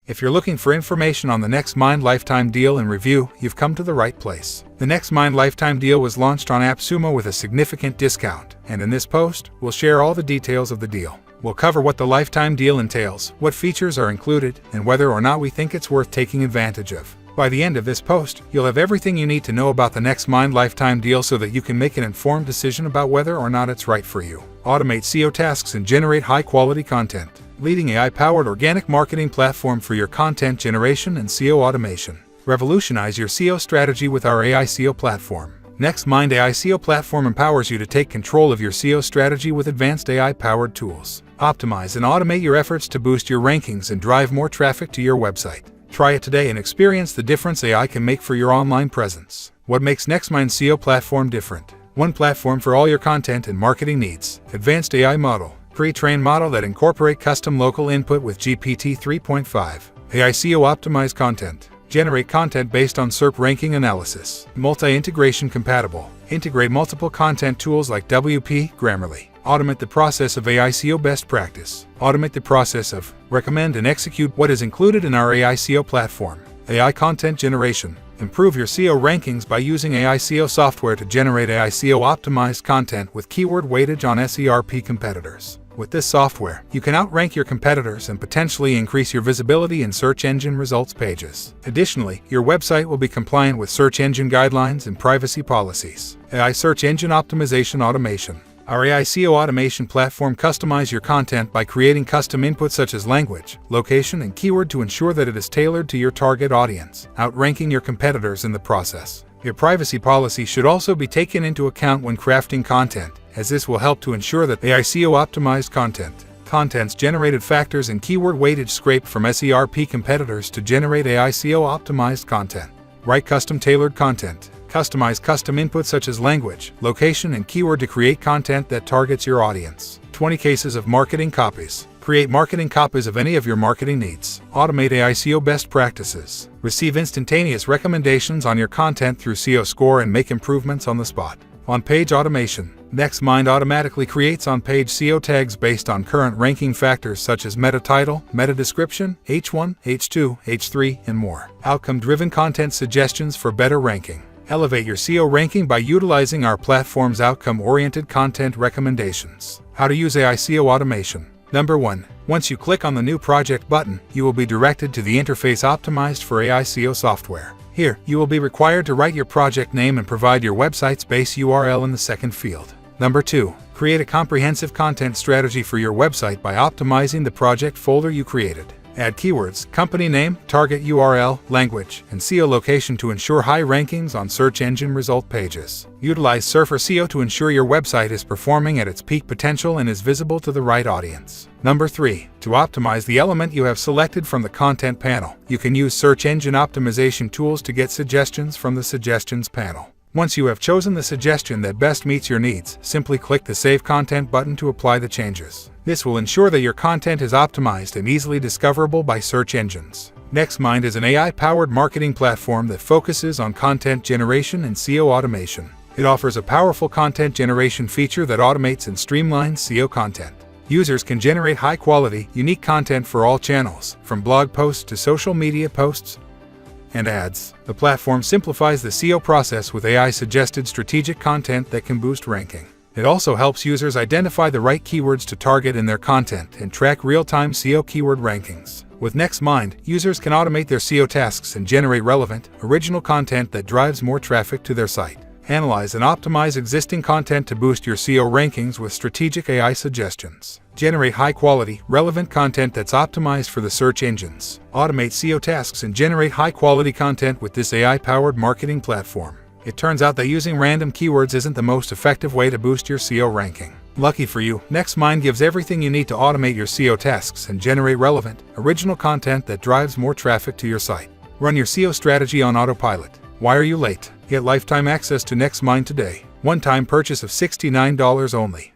If you're looking for information on the NexMind Lifetime Deal and Review, you've come to the right place. The NexMind Lifetime Deal was launched on AppSumo with a significant discount, and in this post, we'll share all the details of the deal. We'll cover what the lifetime deal entails, what features are included, and whether or not we think it's worth taking advantage of. By the end of this post, you'll have everything you need to know about the NexMind Lifetime Deal so that you can make an informed decision about whether or not it's right for you. Automate SEO tasks and generate high-quality content. Leading AI-powered organic marketing platform for your content generation and SEO automation. Revolutionize your SEO strategy with our AI SEO platform. NexMind AI SEO platform empowers you to take control of your SEO strategy with advanced AI-powered tools. Optimize and automate your efforts to boost your rankings and drive more traffic to your website. Try it today and experience the difference AI can make for your online presence. What makes NexMind SEO platform different? One platform for all your content and marketing needs. Advanced AI model. Pre-trained model that incorporate custom local input with GPT 3.5. AI SEO optimized content. Generate content based on SERP ranking analysis. Multi-integration compatible. Integrate multiple content tools like WP, Grammarly. Automate the process of AI SEO best practice. Automate the process of recommend and execute what is included in our AI SEO platform. AI content generation. Improve your SEO rankings by using AI SEO software to generate AI SEO optimized content with keyword weightage on SERP competitors. With this software, you can outrank your competitors and potentially increase your visibility in search engine results pages. Additionally, your website will be compliant with search engine guidelines and privacy policies. AI search engine optimization automation. Our AI SEO automation platform customize your content by creating custom inputs such as language, location, and keyword to ensure that it is tailored to your target audience, outranking your competitors in the process. Your privacy policy should also be taken into account when crafting content, as this will help to ensure that AI SEO optimized contents generated factors and keyword weightage scraped from SERP competitors to generate AI SEO optimized content. Write custom tailored content. Customize custom inputs such as language, location, and keyword to create content that targets your audience. 20 cases of marketing copies. Create marketing copies of any of your marketing needs. Automate AI SEO best practices. Receive instantaneous recommendations on your content through SEO Score and make improvements on the spot. On-page automation. NexMind automatically creates on-page SEO tags based on current ranking factors such as meta title, meta description, H1, H2, H3, and more. Outcome-driven content suggestions for better ranking. Elevate your SEO ranking by utilizing our platform's outcome-oriented content recommendations. How to use AI SEO automation. Number 1. Once you click on the New Project button, you will be directed to the interface optimized for AI SEO software. Here, you will be required to write your project name and provide your website's base URL in the second field. Number 2. Create a comprehensive content strategy for your website by optimizing the project folder you created. Add keywords, company name, target URL, language, and SEO location to ensure high rankings on search engine result pages. Utilize Surfer SEO to ensure your website is performing at its peak potential and is visible to the right audience. Number 3. To optimize the element you have selected from the content panel, you can use search engine optimization tools to get suggestions from the suggestions panel. Once you have chosen the suggestion that best meets your needs, simply click the Save Content button to apply the changes. This will ensure that your content is optimized and easily discoverable by search engines. NexMind is an AI-powered marketing platform that focuses on content generation and SEO automation. It offers a powerful content generation feature that automates and streamlines SEO content. Users can generate high-quality, unique content for all channels, from blog posts to social media posts and ads. The platform simplifies the SEO process with AI-suggested strategic content that can boost ranking. It also helps users identify the right keywords to target in their content and track real-time SEO keyword rankings. With NexMind, users can automate their SEO tasks and generate relevant, original content that drives more traffic to their site. Analyze and optimize existing content to boost your SEO rankings with strategic AI suggestions. Generate high-quality, relevant content that's optimized for the search engines. Automate SEO tasks and generate high-quality content with this AI-powered marketing platform. It turns out that using random keywords isn't the most effective way to boost your SEO ranking. Lucky for you, NexMind gives everything you need to automate your SEO tasks and generate relevant, original content that drives more traffic to your site. Run your SEO strategy on autopilot. Why are you late? Get lifetime access to NexMind today. One-time purchase of $69 only.